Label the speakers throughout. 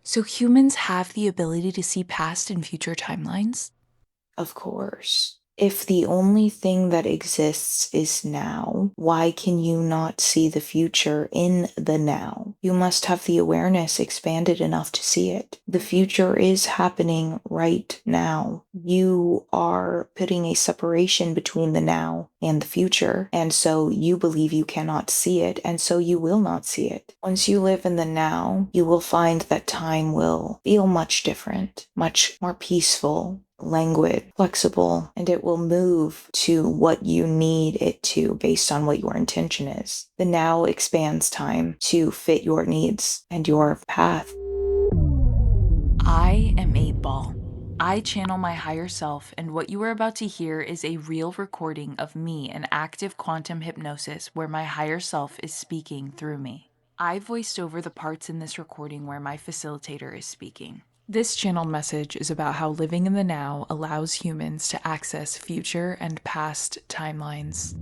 Speaker 1: So humans have the ability to see past and future timelines?
Speaker 2: Of course. If the only thing that exists is now, why can you not see the future in the now? You must have the awareness expanded enough to see it. The future is happening right now. You are putting a separation between the now and the future, and so you believe you cannot see it, and so you will not see it. Once you live in the now, you will find that time will feel much different, much more peaceful, languid, flexible, and it will move to what you need it to based on what your intention is. The now expands time to fit your needs and your path.
Speaker 1: I am 8 Ball. I channel my higher self, and what you are about to hear is a real recording of me in active quantum hypnosis where my higher self is speaking through me. I voiced over the parts in this recording where my facilitator is speaking. This channeled message is about how living in the now allows humans to access future and past timelines.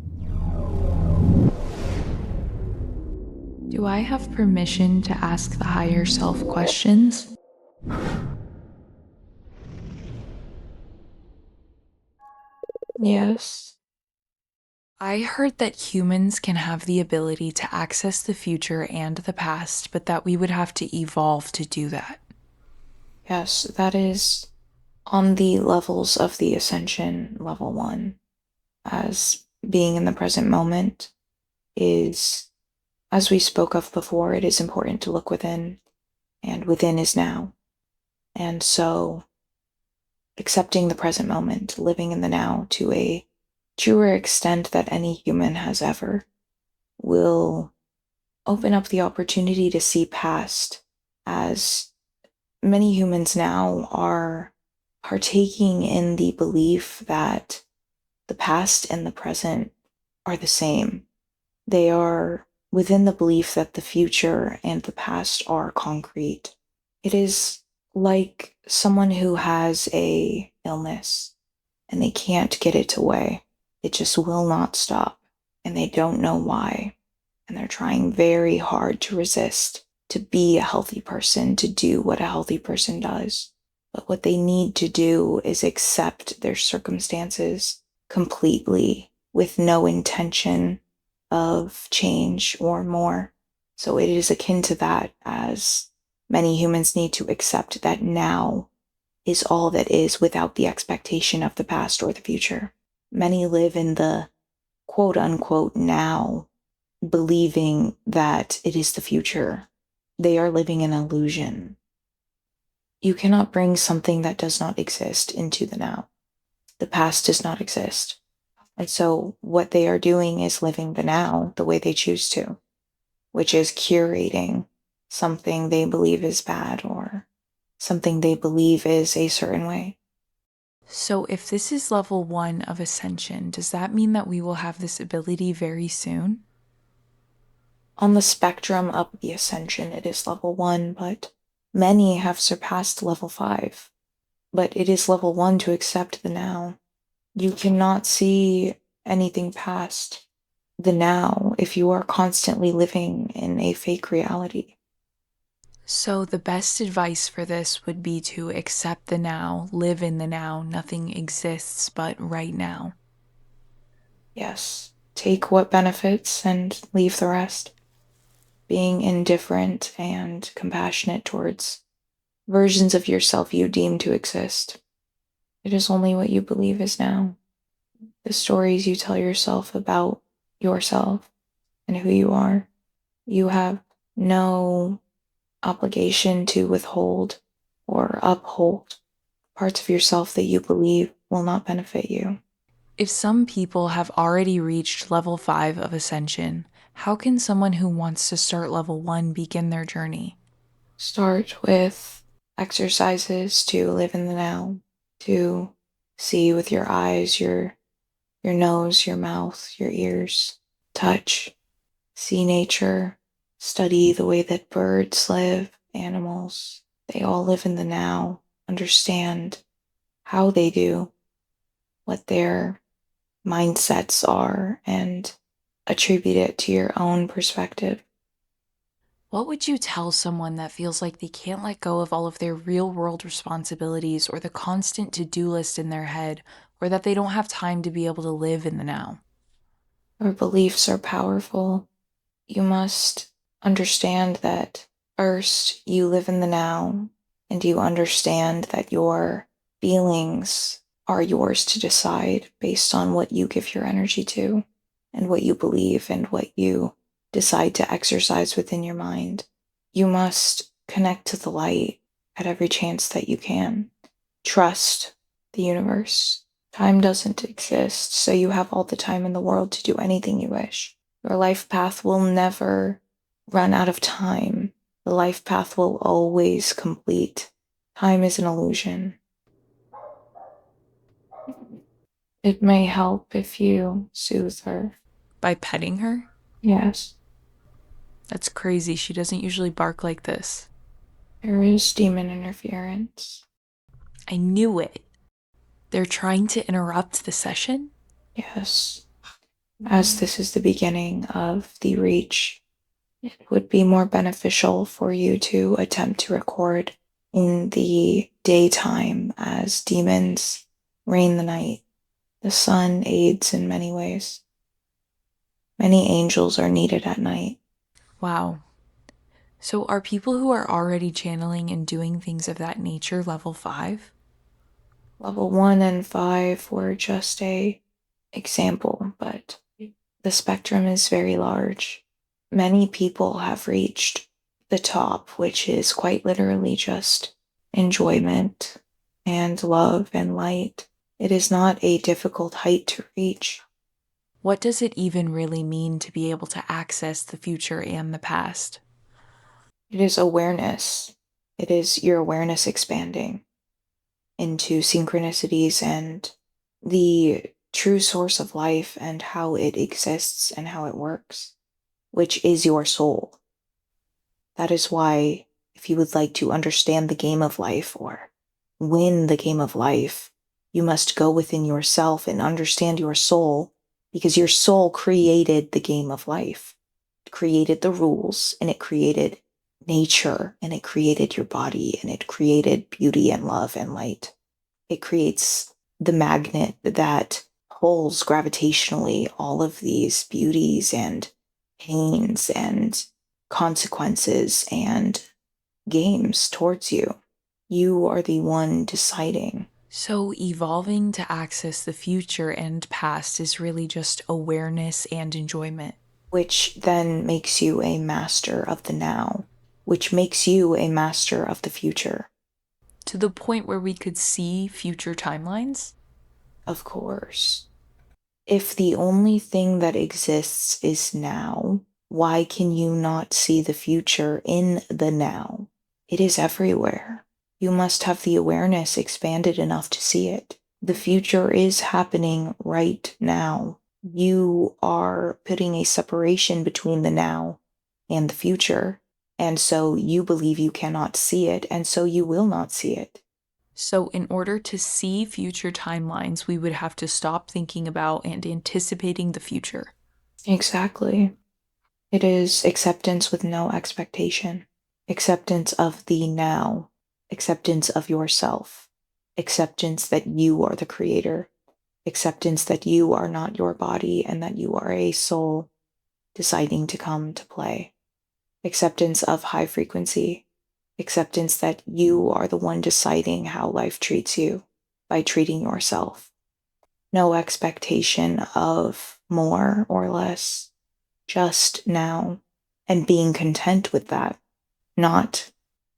Speaker 1: Do I have permission to ask the higher self questions?
Speaker 2: Yes.
Speaker 1: I heard that humans can have the ability to access the future and the past, but that we would have to evolve to do that.
Speaker 2: Yes, that is on the levels of the ascension level 1, as being in the present moment is, as we spoke of before, it is important to look within, and within is now. And so accepting the present moment, living in the now to a truer extent that any human has ever, will open up the opportunity to see past, as many humans now are partaking in the belief that the past and the present are the same. They are within the belief that the future and the past are concrete. It is like someone who has a illness and they can't get it away. It just will not stop, and they don't know why. And they're trying very hard to resist, to be a healthy person, to do what a healthy person does. But what they need to do is accept their circumstances completely with no intention of change or more. So it is akin to that, as many humans need to accept that now is all that is without the expectation of the past or the future. Many live in the quote unquote now, believing that it is the future. They are living an illusion. You cannot bring something that does not exist into the now. The past does not exist. And so what they are doing is living the now the way they choose to, which is curating something they believe is bad or something they believe is a certain way.
Speaker 1: So, if this is level 1 of ascension, does that mean that we will have this ability very soon?
Speaker 2: On the spectrum of the ascension, it is level 1, but many have surpassed level 5. But it is level 1 to accept the now. You cannot see anything past the now if you are constantly living in a fake reality.
Speaker 1: So, the best advice for this would be to accept the now, live in the now, nothing exists but right now.
Speaker 2: Yes, take what benefits and leave the rest. Being indifferent and compassionate towards versions of yourself you deem to exist. It is only what you believe is now. The stories you tell yourself about yourself and who you are. You have no obligation to withhold or uphold parts of yourself that you believe will not benefit you.
Speaker 1: If some people have already reached level 5 of ascension, how can someone who wants to start level 1 begin their journey?
Speaker 2: Start with exercises to live in the now, to see with your eyes, your nose, your mouth, your ears, touch, see nature, study the way that birds live, animals. They all live in the now, understand how they do, what their mindsets are, and attribute it to your own perspective.
Speaker 1: What would you tell someone that feels like they can't let go of all of their real world responsibilities or the constant to do list in their head, or that they don't have time to be able to live in the now?
Speaker 2: Our beliefs are powerful. You must understand that first, you live in the now, and you understand that your feelings are yours to decide based on what you give your energy to, and what you believe, and what you decide to exercise within your mind. You must connect to the light at every chance that you can. Trust the universe. Time doesn't exist, so you have all the time in the world to do anything you wish. Your life path will never run out of time. The life path will always complete. Time is an illusion. It may help if you soothe her.
Speaker 1: By petting her?
Speaker 2: Yes,
Speaker 1: That's crazy. She doesn't usually bark like this.
Speaker 2: there is demon interference.
Speaker 1: I knew it. They're trying to interrupt the session?
Speaker 2: Yes, as this is the beginning of the reach, it would be more beneficial for you to attempt to record in the daytime as demons reign the night. The sun aids in many ways. Many angels are needed at night.
Speaker 1: Wow. So are people who are already channeling and doing things of that nature level 5?
Speaker 2: Level 1 and 5 were just a example, but the spectrum is very large. Many people have reached the top, which is quite literally just enjoyment and love and light. It is not a difficult height to reach.
Speaker 1: What does it even really mean to be able to access the future and the past?
Speaker 2: It is awareness. It is your awareness expanding into synchronicities and the true source of life and how it exists and how it works, which is your soul. That is why, if you would like to understand the game of life or win the game of life, you must go within yourself and understand your soul, because your soul created the game of life. It created the rules, and it created nature, and it created your body, and it created beauty and love and light. It creates the magnet that pulls gravitationally all of these beauties and pains and consequences and games towards you. You are the one deciding.
Speaker 1: So, evolving to access the future and past is really just awareness and enjoyment.
Speaker 2: Which then makes you a master of the now, which makes you a master of the future.
Speaker 1: To the point where we could see future timelines?
Speaker 2: Of course. If the only thing that exists is now, why can you not see the future in the now? It is everywhere. You must have the awareness expanded enough to see it. The future is happening right now. You are putting a separation between the now and the future. And so you believe you cannot see it, and so you will not see it.
Speaker 1: So, in order to see future timelines, we would have to stop thinking about and anticipating the future.
Speaker 2: Exactly. It is acceptance with no expectation, acceptance of the now, acceptance of yourself, acceptance that you are the creator, acceptance that you are not your body and that you are a soul deciding to come to play, acceptance of high frequency, acceptance that you are the one deciding how life treats you by treating yourself. No expectation of more or less, just now, and being content with that, not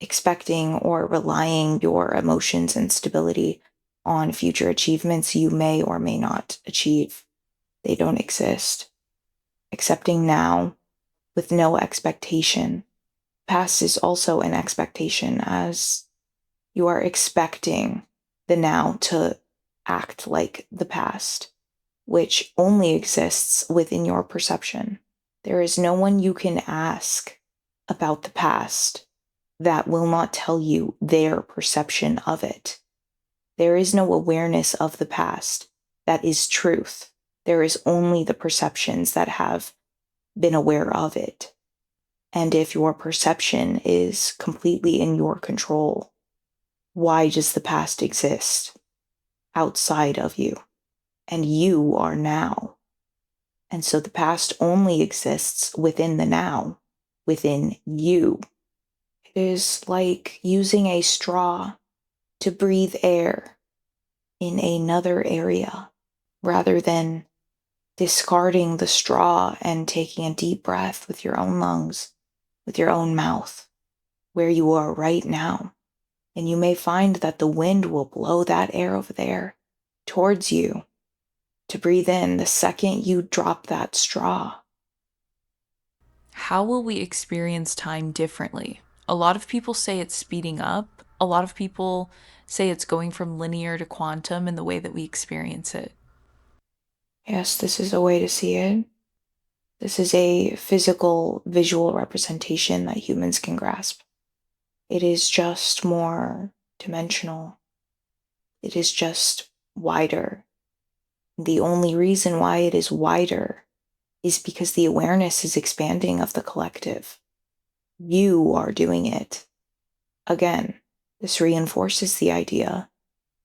Speaker 2: expecting or relying your emotions and stability on future achievements you may or may not achieve. They don't exist. Accepting now with no expectation. Past is also an expectation, as you are expecting the now to act like the past, which only exists within your perception. There is no one you can ask about the past that will not tell you their perception of it. There is no awareness of the past that is truth. There is only the perceptions that have been aware of it. And if your perception is completely in your control, why does the past exist outside of you? And you are now. And so the past only exists within the now, within you. It is like using a straw to breathe air in another area rather than discarding the straw and taking a deep breath with your own lungs, with your own mouth, where you are right now. And you may find that the wind will blow that air over there towards you to breathe in the second you drop that straw.
Speaker 1: How will we experience time differently? A lot of people say it's speeding up. A lot of people say it's going from linear to quantum in the way that we experience it.
Speaker 2: Yes, this is a way to see it. This is a physical, visual representation that humans can grasp. It is just more dimensional. It is just wider. The only reason why it is wider is because the awareness is expanding of the collective. You are doing it. Again, this reinforces the idea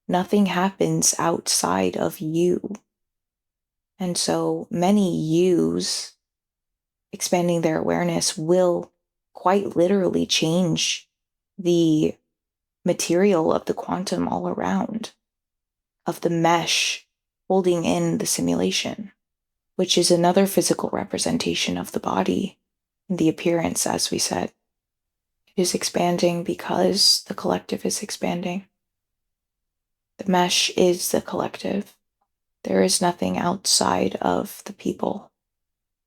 Speaker 2: nothing happens outside of you. And so many yous expanding their awareness will quite literally change the material of the quantum all around, of the mesh holding in the simulation, which is another physical representation of the body and the appearance, as we said. It is expanding because the collective is expanding. The mesh is the collective. There is nothing outside of the people.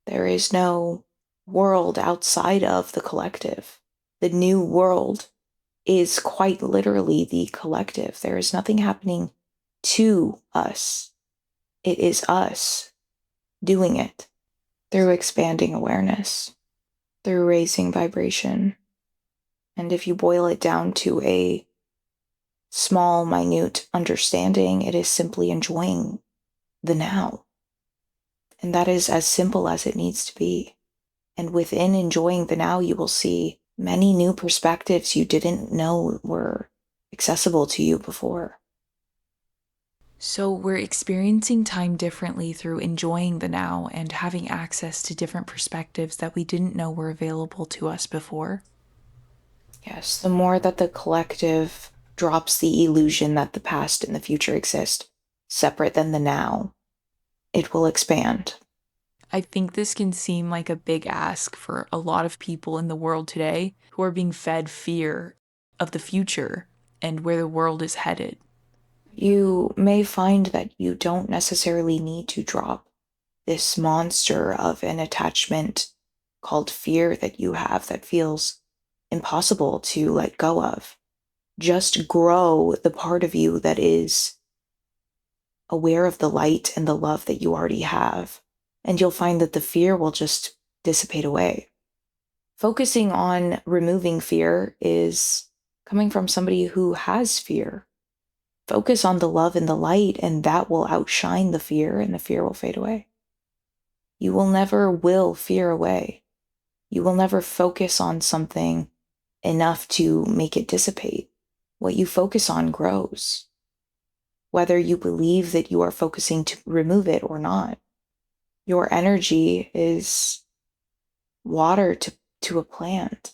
Speaker 2: There is no world outside of the collective. The new world is quite literally the collective. There is nothing happening to us. It is us doing it through expanding awareness, through raising vibration. And if you boil it down to a small, minute understanding, it is simply enjoying the now. And that is as simple as it needs to be. And within enjoying the now, you will see many new perspectives you didn't know were accessible to you before.
Speaker 1: So, we're experiencing time differently through enjoying the now and having access to different perspectives that we didn't know were available to us before.
Speaker 2: Yes, the more that the collective drops the illusion that the past and the future exist separate than the now, it will expand.
Speaker 1: I think this can seem like a big ask for a lot of people in the world today who are being fed fear of the future and where the world is headed.
Speaker 2: You may find that you don't necessarily need to drop this monster of an attachment called fear that you have that feels impossible to let go of. Just grow the part of you that is aware of the light and the love that you already have, and you'll find that the fear will just dissipate away. Focusing on removing fear is coming from somebody who has fear. Focus on the love and the light, and that will outshine the fear, and the fear will fade away. You will never will fear away. You will never focus on something enough to make it dissipate. What you focus on grows, whether you believe that you are focusing to remove it or not. Your energy is water to a plant.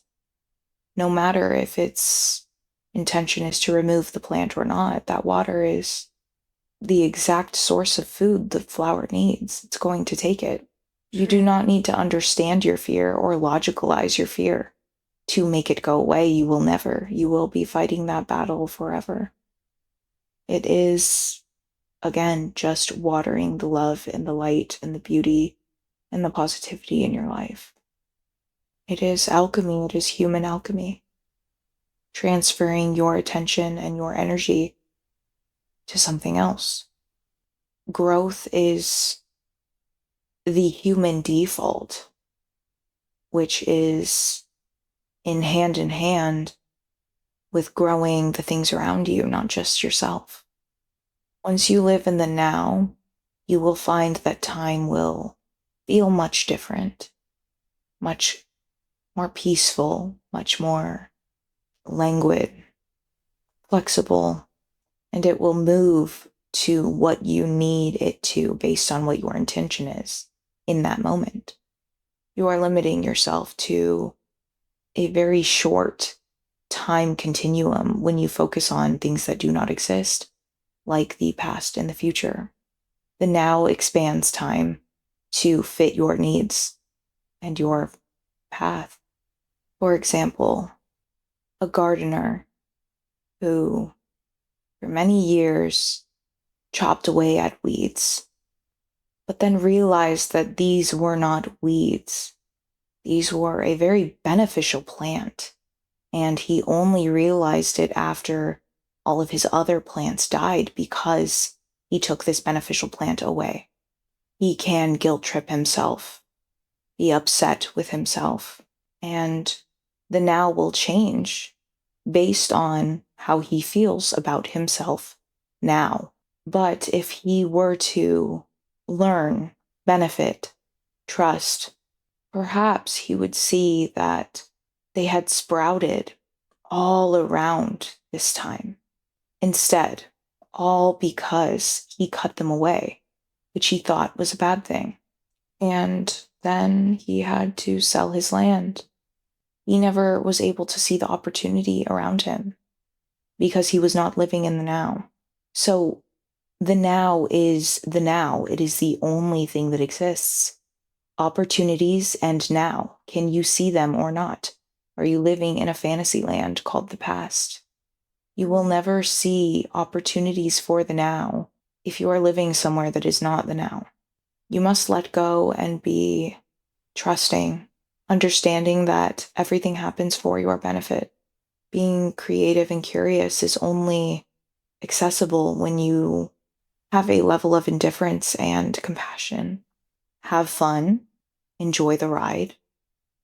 Speaker 2: No matter if its intention is to remove the plant or not, that water is the exact source of food the flower needs. It's going to take it. You do not need to understand your fear or logicalize your fear to make it go away. You will never. You will be fighting that battle forever. It is, again, just watering the love and the light and the beauty and the positivity in your life. It is alchemy. It is human alchemy. Transferring your attention and your energy to something else. Growth is the human default, which is in hand with growing the things around you, not just yourself. Once you live in the now, you will find that time will feel much different, much more peaceful, much more languid, flexible, and it will move to what you need it to based on what your intention is in that moment. You are limiting yourself to a very short time continuum when you focus on things that do not exist, like the past and the future. The now expands time to fit your needs and your path. For example, a gardener who, for many years, chopped away at weeds, but then realized that these were not weeds. These were a very beneficial plant, and he only realized it after all of his other plants died because he took this beneficial plant away. He can guilt trip himself, be upset with himself, and the now will change based on how he feels about himself now. But if he were to learn, benefit, trust, perhaps he would see that they had sprouted all around this time. Instead, all because he cut them away, which he thought was a bad thing. And then he had to sell his land. He never was able to see the opportunity around him because he was not living in the now. So the now is the now. It is the only thing that exists. Opportunities and now. Can you see them or not? Are you living in a fantasy land called the past? You will never see opportunities for the now if you are living somewhere that is not the now. You must let go and be trusting, understanding that everything happens for your benefit. Being creative and curious is only accessible when you have a level of indifference and compassion. Have fun, enjoy the ride.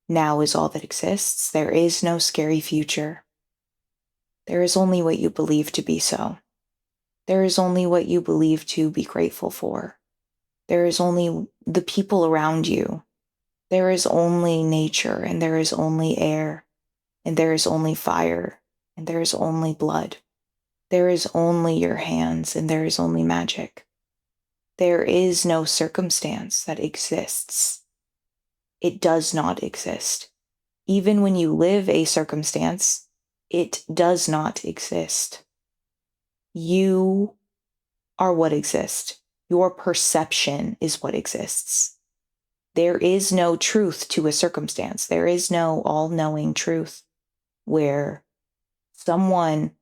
Speaker 2: Now is all that exists. There is no scary future. There is only what you believe to be so. There is only what you believe to be grateful for. There is only the people around you. There is only nature, and there is only air, and there is only fire, and there is only blood. There is only your hands, and there is only magic. There is no circumstance that exists. It does not exist. Even when you live a circumstance, it does not exist. You are what exists. Your perception is what exists. There is no truth to a circumstance. There is no all-knowing truth where someone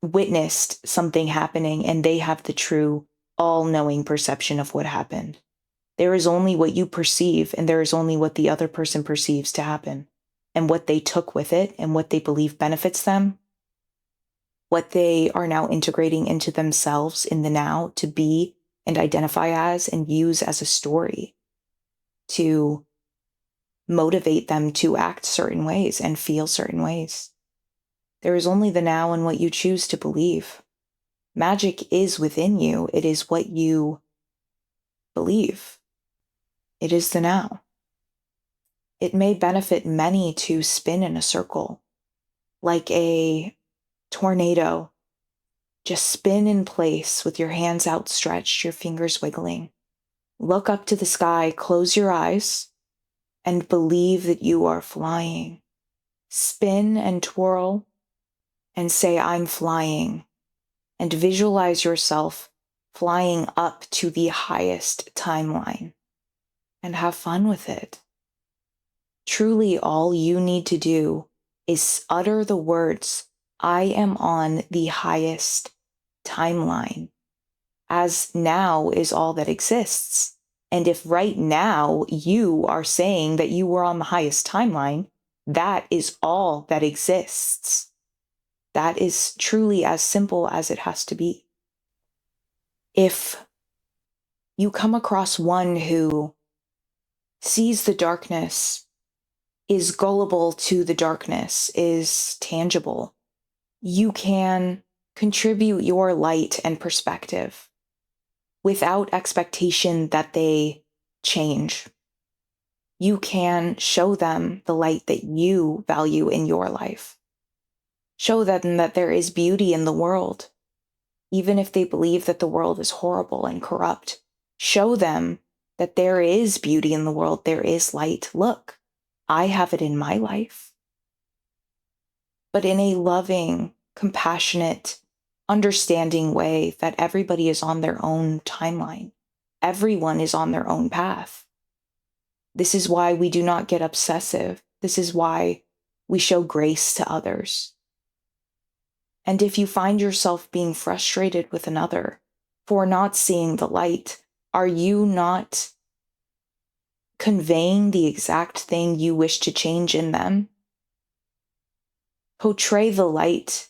Speaker 2: witnessed something happening and they have the true all-knowing perception of what happened. There is only what you perceive, and there is only what the other person perceives to happen, and what they took with it and what they believe benefits them, what they are now integrating into themselves in the now to be and identify as and use as a story to motivate them to act certain ways and feel certain ways. There is only the now and what you choose to believe. Magic is within you. It is what you believe. It is the now. It may benefit many to spin in a circle, like a tornado. Just spin in place with your hands outstretched, your fingers wiggling. Look up to the sky, close your eyes, and believe that you are flying. Spin and twirl and say, I'm flying. And visualize yourself flying up to the highest timeline. And have fun with it. Truly, all you need to do is utter the words, I am on the highest timeline, as now is all that exists. And if right now you are saying that you were on the highest timeline, that is all that exists. That is truly as simple as it has to be. If you come across one who sees the darkness, is gullible to the darkness, is tangible, you can contribute your light and perspective without expectation that they change. you can show them the light that you value in your life. Show them that there is beauty in the world, even if they believe that the world is horrible and corrupt. Show them that there is beauty in the world, there is light. Look, I have it in my life. But in a loving, compassionate, understanding way that everybody is on their own timeline. Everyone is on their own path. This is why we do not get obsessive. This is why we show grace to others. And if you find yourself being frustrated with another for not seeing the light, are you not conveying the exact thing you wish to change in them? Portray the light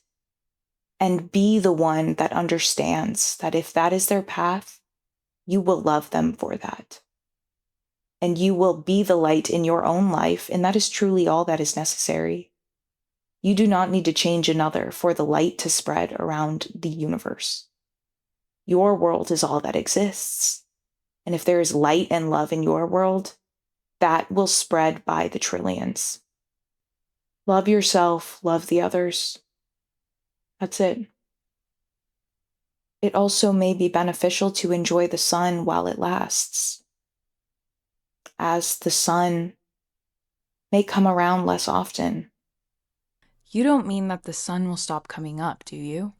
Speaker 2: and be the one that understands that if that is their path, you will love them for that. And you will be the light in your own life, and that is truly all that is necessary. You do not need to change another for the light to spread around the universe. Your world is all that exists. And if there is light and love in your world, that will spread by the trillions. Love yourself, love the others. That's it. It also may be beneficial to enjoy the sun while it lasts, as the sun may come around less often.
Speaker 1: You don't mean that the sun will stop coming up, do you?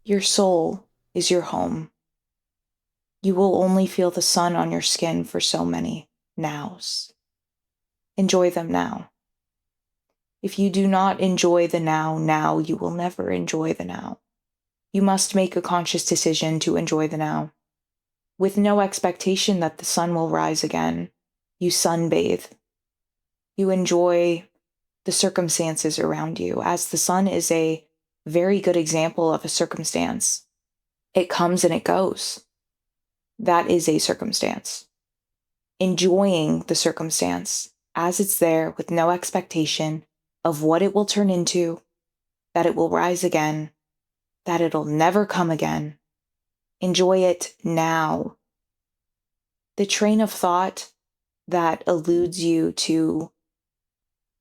Speaker 2: Your soul is your home. You will only feel the sun on your skin for so many nows. Enjoy them now. If you do not enjoy the now, you will never enjoy the now. You must make a conscious decision to enjoy the now. With no expectation that the sun will rise again, you sunbathe. You enjoy the circumstances around you, as the sun is a very good example of a circumstance. It comes and it goes. That is a circumstance. Enjoying the circumstance as it's there with no expectation of what it will turn into, that it will rise again, that it'll never come again. Enjoy it now. The train of thought that eludes you to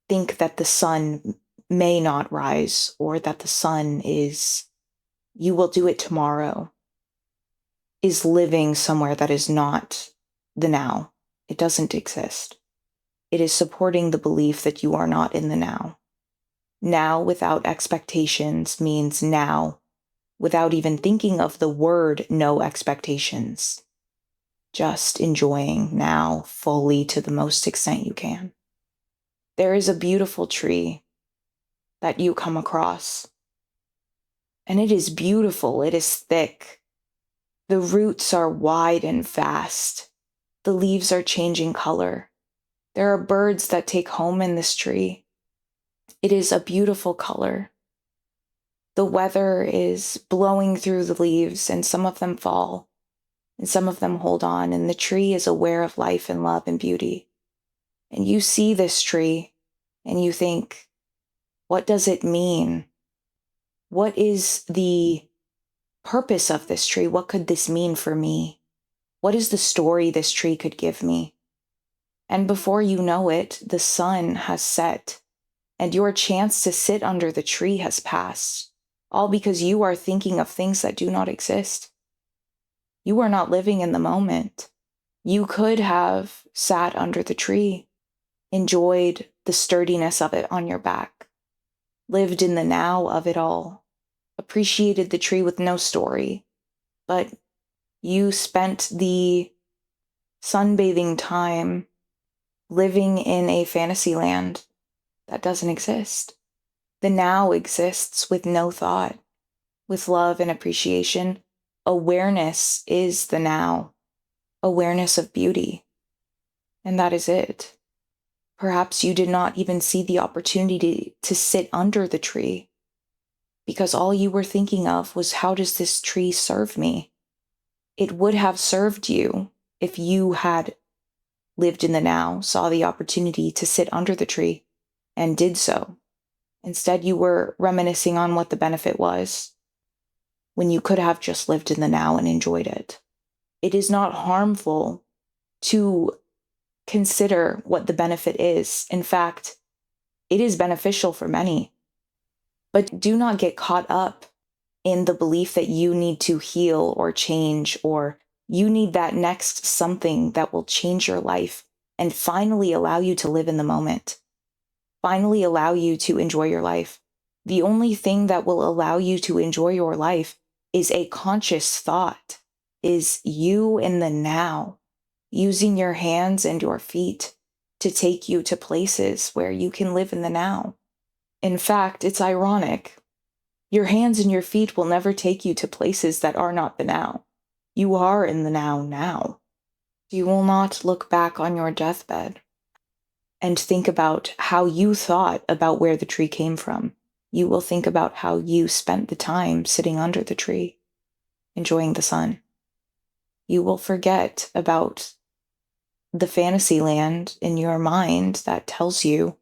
Speaker 2: think that the sun may not rise or that the sun is, you will do it tomorrow, is living somewhere that is not the now. It doesn't exist. It is supporting the belief that you are not in the now. Now without expectations means now without even thinking of the word no expectations. Just enjoying now fully to the most extent you can. There is a beautiful tree that you come across, and it is beautiful. It is thick. The roots are wide and vast. The leaves are changing color. There are birds that take home in this tree. It is a beautiful color. The weather is blowing through the leaves, and some of them fall, and some of them hold on, and the tree is aware of life and love and beauty. And you see this tree, and you think, what does it mean? What is the purpose of this tree? What could this mean for me? What is the story this tree could give me? And before you know it, the sun has set, and your chance to sit under the tree has passed, all because you are thinking of things that do not exist. You are not living in the moment. You could have sat under the tree, enjoyed the sturdiness of it on your back, lived in the now of it all, appreciated the tree with no story, but you spent the sunbathing time living in a fantasy land that doesn't exist. The now exists with no thought, with love and appreciation. Awareness is the now, awareness of beauty, and that is it. Perhaps you did not even see the opportunity to sit under the tree because all you were thinking of was, how does this tree serve me? It would have served you if you had lived in the now, saw the opportunity to sit under the tree, and did so. Instead, you were reminiscing on what the benefit was when you could have just lived in the now and enjoyed it. It is not harmful to consider what the benefit is. In fact, it is beneficial for many. But do not get caught up in the belief that you need to heal or change, or you need that next something that will change your life and finally allow you to live in the moment, finally allow you to enjoy your life. The only thing that will allow you to enjoy your life is a conscious thought, is you in the now, using your hands and your feet to take you to places where you can live in the now. In fact, it's ironic. Your hands and your feet will never take you to places that are not the now. You are in the now now. You will not look back on your deathbed and think about how you thought about where the tree came from. You will think about how you spent the time sitting under the tree, enjoying the sun. You will forget about the fantasy land in your mind that tells you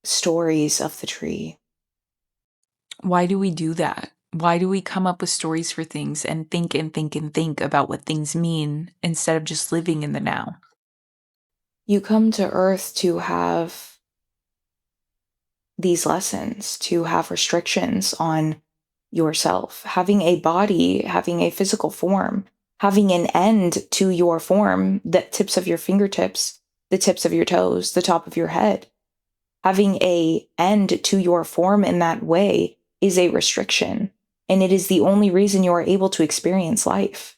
Speaker 2: stories of the tree.
Speaker 1: Why do we do that? Why do we come up with stories for things and think and think and think about what things mean instead of just living in the now?
Speaker 2: You come to Earth to have these lessons, to have restrictions on yourself, having a body, having a physical form, having an end to your form, the tips of your fingertips, the tips of your toes, the top of your head. Having a end to your form in that way is a restriction, and it is the only reason you are able to experience life.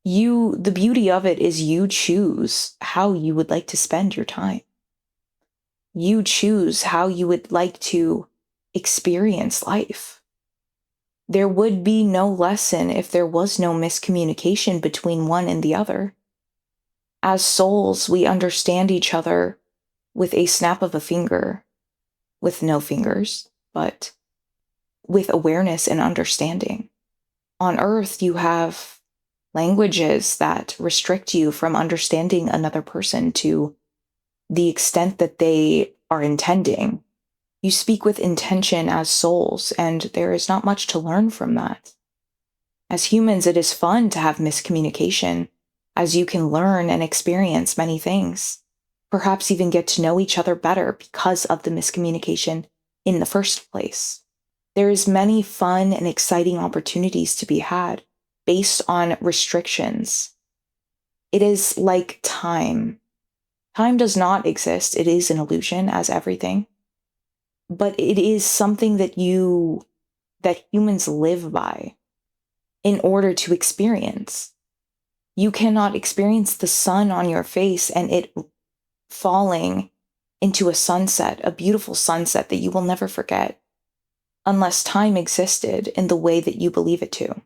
Speaker 2: The beauty of it is you choose how you would like to spend your time. You choose how you would like to experience life. There would be no lesson if there was no miscommunication between one and the other. As souls, we understand each other with a snap of a finger, with no fingers, but with awareness and understanding. On Earth, you have languages that restrict you from understanding another person to the extent that they are intending. You speak with intention as souls, and there is not much to learn from that. As humans, it is fun to have miscommunication, as you can learn and experience many things, perhaps even get to know each other better because of the miscommunication in the first place. There is many fun and exciting opportunities to be had based on restrictions. It is like time. Time does not exist. It is an illusion, as everything. But it is something that humans live by in order to experience. You cannot experience the sun on your face and it falling into a sunset, a beautiful sunset that you will never forget, unless time existed in the way that you believe it to.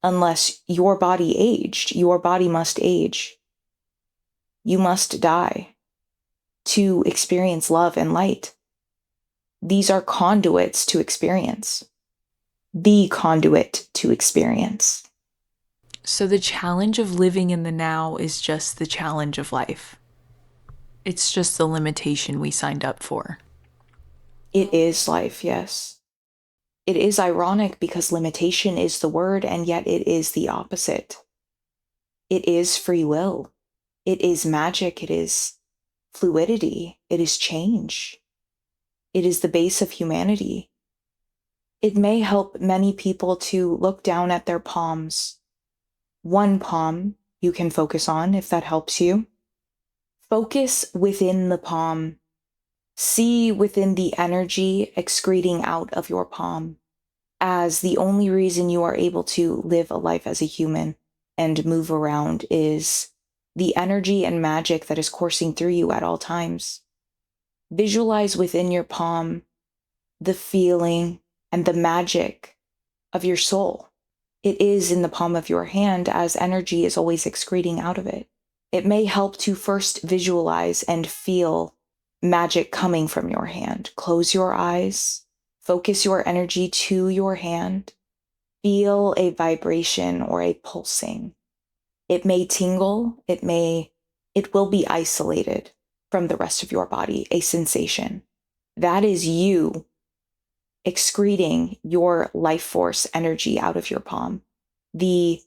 Speaker 2: Unless your body aged, your body must age. You must die to experience love and light. These are conduits to experience. The conduit to experience.
Speaker 1: So the challenge of living in the now is just the challenge of life. It's just the limitation we signed up for.
Speaker 2: It is life, yes. It is ironic because limitation is the word, and yet it is the opposite. It is free will. It is magic. It is fluidity. It is change. It is the base of humanity. It may help many people to look down at their palms. One palm you can focus on if that helps you. Focus within the palm. See within the energy excreting out of your palm as the only reason you are able to live a life as a human and move around is the energy and magic that is coursing through you at all times. Visualize within your palm the feeling and the magic of your soul. It is in the palm of your hand as energy is always excreting out of it. It may help to first visualize and feel magic coming from your hand. Close your eyes, focus your energy to your hand, feel a vibration or a pulsing. It may tingle, it will be isolated from the rest of your body, a sensation. That is you excreting your life force energy out of your palm, the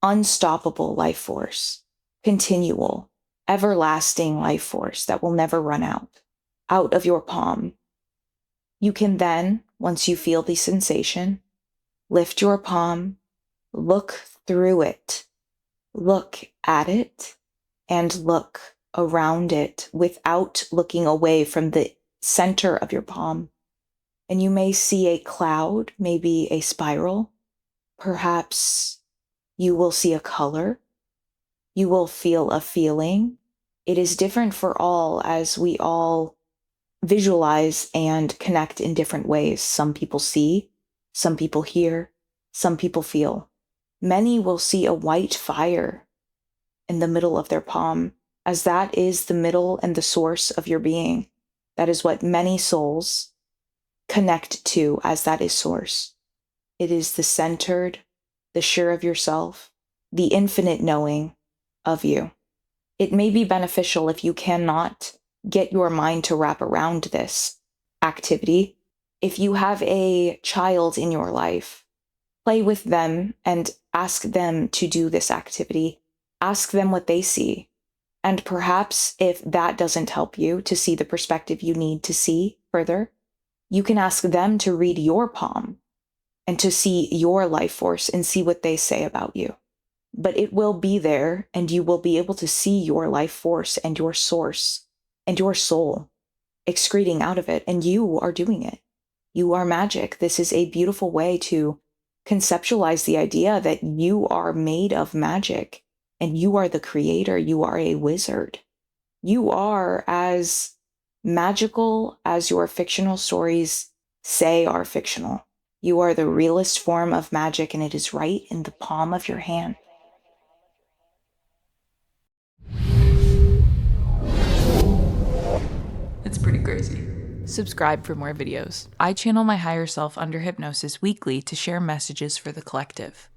Speaker 2: unstoppable life force, continual, everlasting life force that will never run out of your palm. You can then, once you feel the sensation, lift your palm, look through it, look at it, and look around it without looking away from the center of your palm. And you may see a cloud, maybe a spiral. Perhaps you will see a color. You will feel a feeling. It is different for all as we all visualize and connect in different ways. Some people see, some people hear, some people feel. Many will see a white fire in the middle of their palm, as that is the middle and the source of your being. That is what many souls connect to, as that is source. It is the centered, the sure of yourself, the infinite knowing of you. It may be beneficial if you cannot get your mind to wrap around this activity. If you have a child in your life, play with them and ask them to do this activity. Ask them what they see. And perhaps if that doesn't help you to see the perspective you need to see further, you can ask them to read your palm and to see your life force and see what they say about you. But it will be there, and you will be able to see your life force and your source and your soul excreting out of it, and you are doing it. You are magic. This is a beautiful way to conceptualize the idea that you are made of magic and you are the creator. You are a wizard. You are as magical as your fictional stories say are fictional. You are the realest form of magic, and it is right in the palm of your hand.
Speaker 1: It's pretty crazy. Subscribe for more videos. I channel my higher self under hypnosis weekly to share messages for the collective.